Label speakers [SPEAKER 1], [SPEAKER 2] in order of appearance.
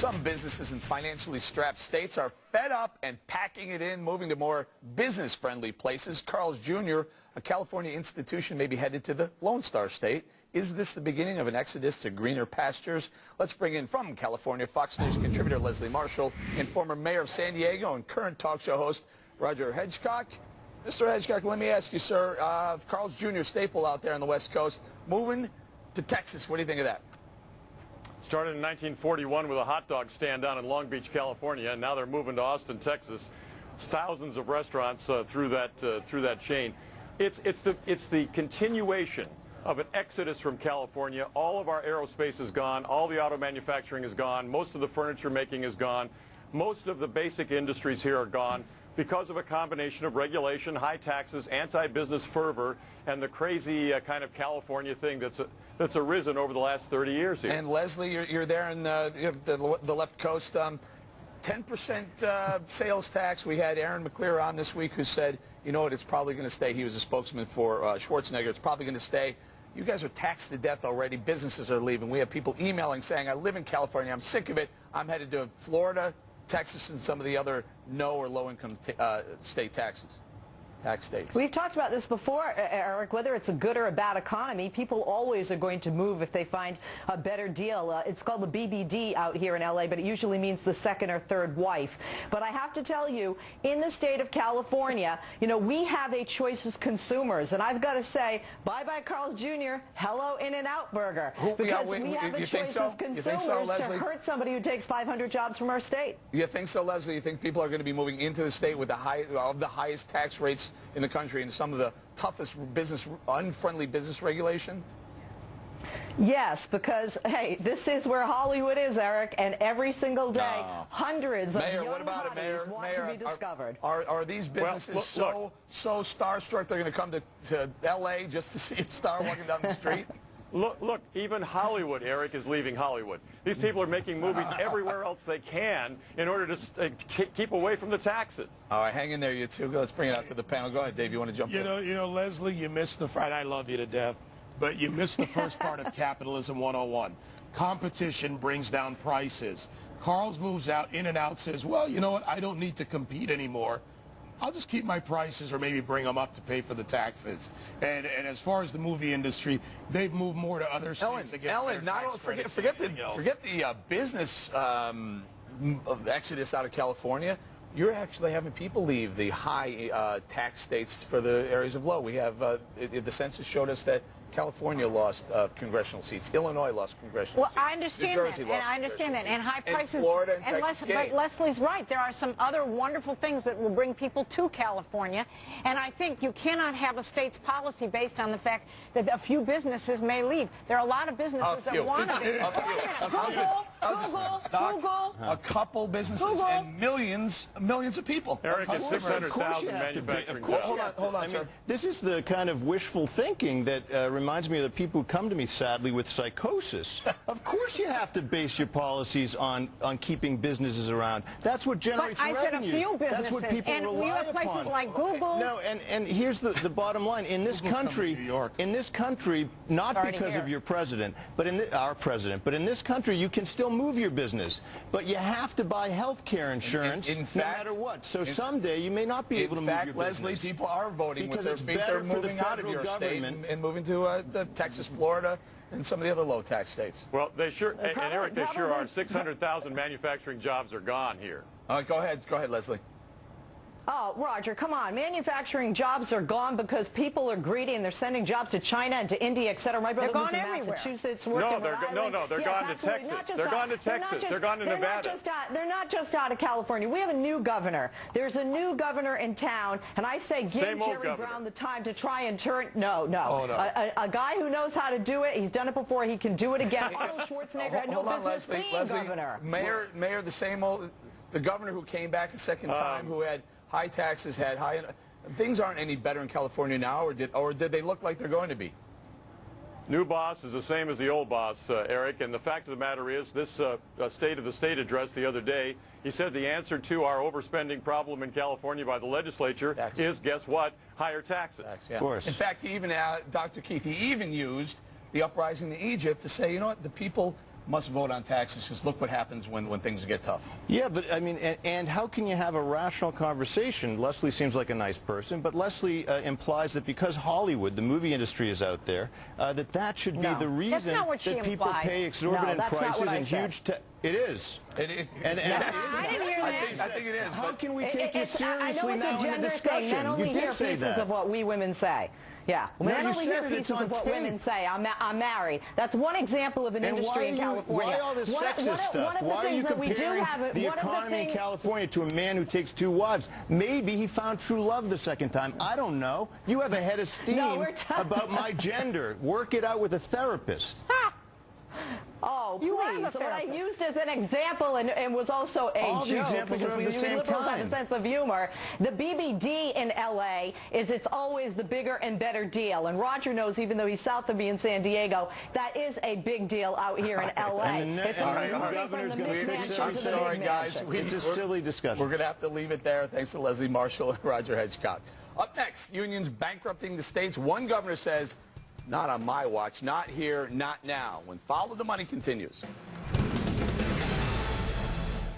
[SPEAKER 1] Some businesses in financially strapped states are fed up and packing it in, moving to more business-friendly places. Carl's Jr., a California institution, may be headed to the Lone Star State. Is this the beginning of an exodus to greener pastures? Let's bring in from California Fox News contributor Leslie Marshall and former mayor of San Diego and current talk show host Roger Hedgecock. Mr. Hedgecock, let me ask you, sir, Carl's Jr. staple out there on the West Coast, moving to Texas. What do you think of that?
[SPEAKER 2] Started in 1941 with a hot dog stand down in Long Beach, California, and now they're moving to Austin, Texas. It's thousands of restaurants through that chain. It's the continuation of an exodus from California. All of our aerospace is gone. All the auto manufacturing is gone. Most of the furniture making is gone. Most of the basic industries here are gone because of a combination of regulation, high taxes, anti-business fervor, and the crazy kind of California thing that's arisen over the last 30 years here.
[SPEAKER 1] And Leslie, you're there in the left coast. 10% sales tax. We had Aaron McClear on this week who said, you know what, it's probably going to stay. He was a spokesman for Schwarzenegger. It's probably going to stay. You guys are taxed to death already. Businesses are leaving. We have people emailing saying, I live in California. I'm sick of it. I'm headed to Florida, Texas, and some of the other no or low-income state tax states.
[SPEAKER 3] We've talked about this before, Eric. Whether it's a good or a bad economy, people always are going to move if they find a better deal. It's called the BBD out here in L.A., but it usually means the second or third wife. But I have to tell you, in the state of California, you know, we have a choice as consumers. And I've got to say, bye-bye Carl's Jr., hello In-N-Out Burger. Because we have a choice as consumers to hurt somebody who takes 500 jobs from our state.
[SPEAKER 1] You think so, Leslie? You think people are going to be moving into the state with the highest tax rates in the country and some of the toughest unfriendly business regulation?
[SPEAKER 3] Yes, because, hey, this is where Hollywood is, Eric, and every single day, hundreds of young hotties want to be discovered.
[SPEAKER 1] Are these businesses so starstruck they're going to come to L.A. just to see a star walking down the street?
[SPEAKER 2] Look, even Hollywood, Eric, is leaving Hollywood. These people are making movies everywhere else they can in order to keep away from the taxes.
[SPEAKER 1] All right, hang in there, you two. Let's bring it out to the panel. Go ahead, Dave. You want to jump in?
[SPEAKER 4] You know, Leslie, you missed the front. I love you to death, but you missed the first part of Capitalism 101. Competition brings down prices. Carl's moves out. In-N-Out says, well, you know what? I don't need to compete anymore. I'll just keep my prices or maybe bring them up to pay for the taxes. And as far as the movie industry, they've moved more to other states.
[SPEAKER 1] Ellen, forget the business exodus out of California. You're actually having people leave the high tax states for the areas of low. We have the census showed us that California lost congressional seats. Illinois lost congressional seats.
[SPEAKER 5] Well, I understand that, and I understand that. And high prices.
[SPEAKER 1] Florida and Texas
[SPEAKER 5] but Leslie's right. There are some other wonderful things that will bring people to California. And I think you cannot have a state's policy based on the fact that a few businesses may leave. There are a lot of businesses that want to. Google.
[SPEAKER 1] A couple businesses and millions of people.
[SPEAKER 2] Eric, is 600,000 manufacturing jobs.
[SPEAKER 1] Hold on, sir.
[SPEAKER 6] This is the kind of wishful thinking that reminds me of the people who come to me, sadly, with psychosis. Of course you have to base your policies on keeping businesses around. That's what generates revenue.
[SPEAKER 5] But I said a few businesses.
[SPEAKER 6] That's what people
[SPEAKER 5] and
[SPEAKER 6] rely
[SPEAKER 5] we have places
[SPEAKER 6] upon.
[SPEAKER 5] like Google.
[SPEAKER 6] No, and here's the bottom line. In this country, not because of your president, but our president, but in this country, you can still move your business. But you have to buy health care insurance
[SPEAKER 1] in fact,
[SPEAKER 6] no matter what. So someday you may not be able to move your business.
[SPEAKER 1] Leslie, people are voting
[SPEAKER 6] because
[SPEAKER 1] with their feet. They're moving out of your state and moving to Texas, Florida, and some of the other low-tax states.
[SPEAKER 2] Well, they sure, and Eric, they sure are. 600,000 manufacturing jobs are gone here.
[SPEAKER 1] Go ahead, Leslie.
[SPEAKER 3] Oh, Roger, come on. Manufacturing jobs are gone because people are greedy and they're sending jobs to China and to India, et cetera. My brother lives in Massachusetts.
[SPEAKER 2] They're gone to Texas. They're gone to Texas. They're gone to Nevada.
[SPEAKER 3] They're not just out of California. We have a new governor. There's a new governor in town, and I say give Jerry Brown the time to try and turn. No. A guy who knows how to do it. He's done it before. He can do it again. Arnold Schwarzenegger had no business being governor.
[SPEAKER 1] Mayor, the same old, the governor who came back a second time, who had high taxes, had high. Things aren't any better in California now, or did they look like they're going to be?
[SPEAKER 2] New boss is the same as the old boss, Eric, and the fact of the matter is this State of the State address the other day, he said the answer to our overspending problem in California by the legislature is, guess what, higher taxes.
[SPEAKER 1] Of course. In fact, he even, Dr. Keith, he even used the uprising in Egypt to say, you know what, the people must vote on taxes because look what happens when things get tough.
[SPEAKER 6] Yeah, but I mean, and how can you have a rational conversation? Leslie seems like a nice person, but Leslie implies that because Hollywood, the movie industry, is out there, that should be the reason that people pay exorbitant prices and huge. It is.
[SPEAKER 5] I didn't hear that.
[SPEAKER 1] I think it is.
[SPEAKER 6] How can we take you seriously now in the
[SPEAKER 3] Men
[SPEAKER 6] discussion?
[SPEAKER 3] only
[SPEAKER 6] You
[SPEAKER 3] hear
[SPEAKER 6] did say
[SPEAKER 3] pieces
[SPEAKER 6] that.
[SPEAKER 3] of what we women say. Yeah, men only hear pieces of what women say. I'm married. That's one example of an industry in California.
[SPEAKER 6] Why all this sexist stuff? Why are you comparing the economy in California to a man who takes 2 wives? Maybe he found true love the second time. I don't know. You have a head of steam about my gender. Work it out with a therapist.
[SPEAKER 3] Oh,
[SPEAKER 5] You
[SPEAKER 3] please.
[SPEAKER 5] are
[SPEAKER 3] What I used as an example and was also a joke because we liberals have a sense of humor. The BBD in L.A. it's always the bigger and better deal. And Roger knows, even though he's south of me in San Diego, that is a big deal out here in L.A. It's always moving from the mid-mansion to the
[SPEAKER 1] sorry, guys.
[SPEAKER 3] mid-mansion.
[SPEAKER 6] It's a silly discussion.
[SPEAKER 1] We're going to have to leave it there. Thanks to Leslie Marshall and Roger Hedgecock. Up next, unions bankrupting the states. One governor says, not on my watch, not here, not now. When Follow the Money continues.